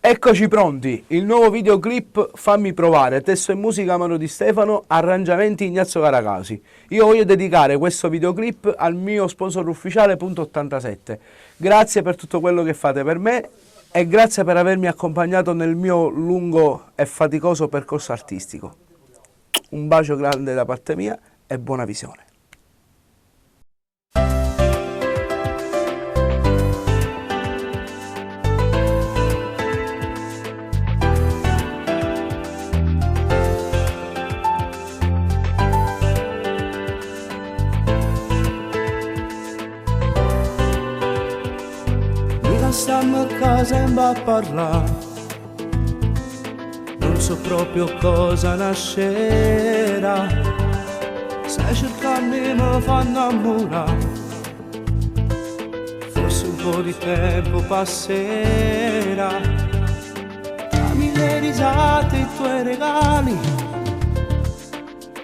Eccoci pronti, il nuovo videoclip Fammi provare, testo e musica Mano Di Stefano, arrangiamenti Ignazio Caracasi. Io voglio dedicare questo videoclip al mio sponsor ufficiale Punto 87. Grazie per tutto quello che fate per me e grazie per avermi accompagnato nel mio lungo e faticoso percorso artistico. Un bacio grande da parte mia e buona visione. Stiamo a casa e va a parlare, non so proprio cosa nascerà. Stai cercando e mi fa innamorare, forse un po' di tempo passerà. Dammi le risate e i tuoi regali,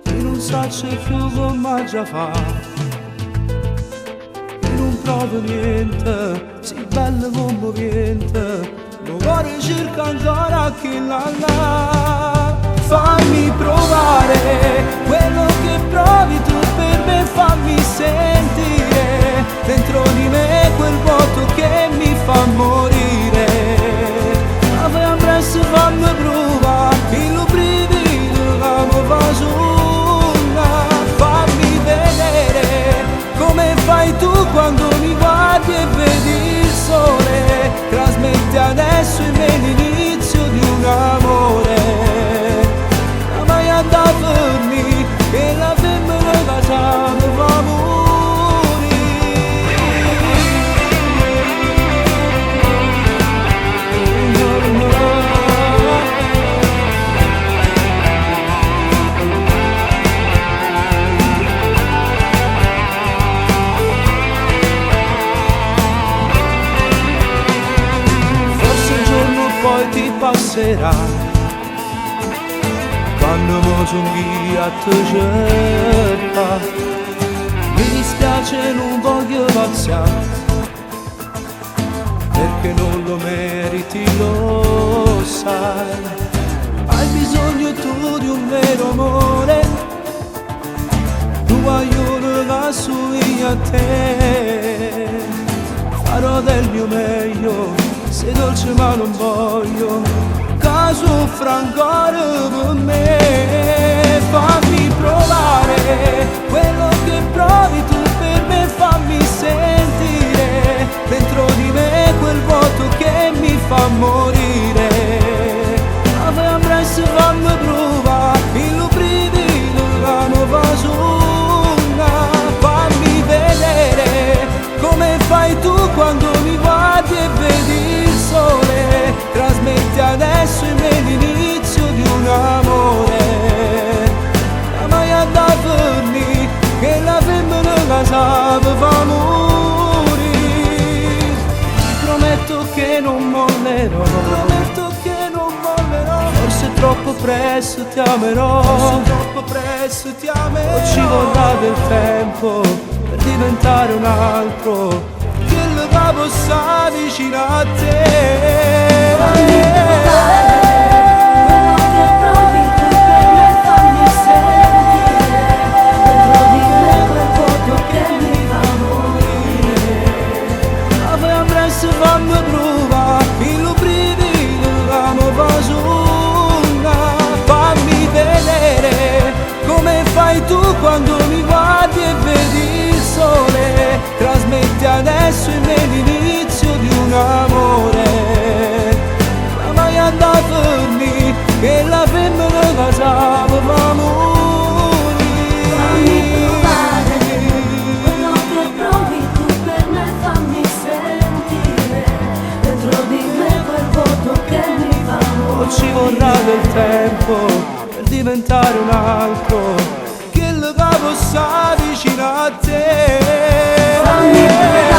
io non so più come già fa. Provo niente, si bello come niente, lo cuore cerca ancora chi là. Fammi provare quello che provi tu per me, fammi sentire dentro di me quel vuoto che mi fa morire. Ave presto fammi provare, il brivido che mi fa sulla. Fammi vedere come fai tu quando mi guardi e vedi il sole. Trasmetti adesso in me l'inizio di un amore. Ma mai andare per me, che la femmina casa mi fa poi ti passerà, quando mo sono via ti cerca. Mi dispiace, non voglio passare, perché non lo meriti, lo sai. Hai bisogno tu di un vero amore, tu voglio che assomiglia a te. Farò del mio meglio, sei dolce ma non voglio che soffra ancora per me. Fammi provare quello che provi tu per me, fammi sentire dentro di me quel vuoto che mi fa morire. Ave presto fammi provare, il brivido che mi fa sulla. Fammi vedere come fai tu quando mi guardi e vedi il sole. Trasmetti adesso in me l'inizio di un amore. Ma mai andare per me, che la femmina casa mi fa morire. Ti prometto che non mollerò, prometto che non mollerò. Forse troppo presto ti amerò, forse troppo presto ti amerò. O ci vorrà del tempo per diventare un altro, che lo va possa vicino a te. Fammi provare quello che provi tu per me, fammi sentire dentro di me quel vuoto che mi fa morire. Ave presto fammi provare, il brivido che mi fa sulla. Fammi vedere come fai tu quando mi guardi e vedi il sole. Trasmetti adesso in me l'inizio di un amore. Ma mai andare per me, che la femmina casa mi fa morire. Fammi provare quello che provi tu per me, fammi sentire dentro di me quel vuoto che mi fa O ci morire. vorrà del tempo per diventare un altro, che lo va possa vicino a te. Fammi provare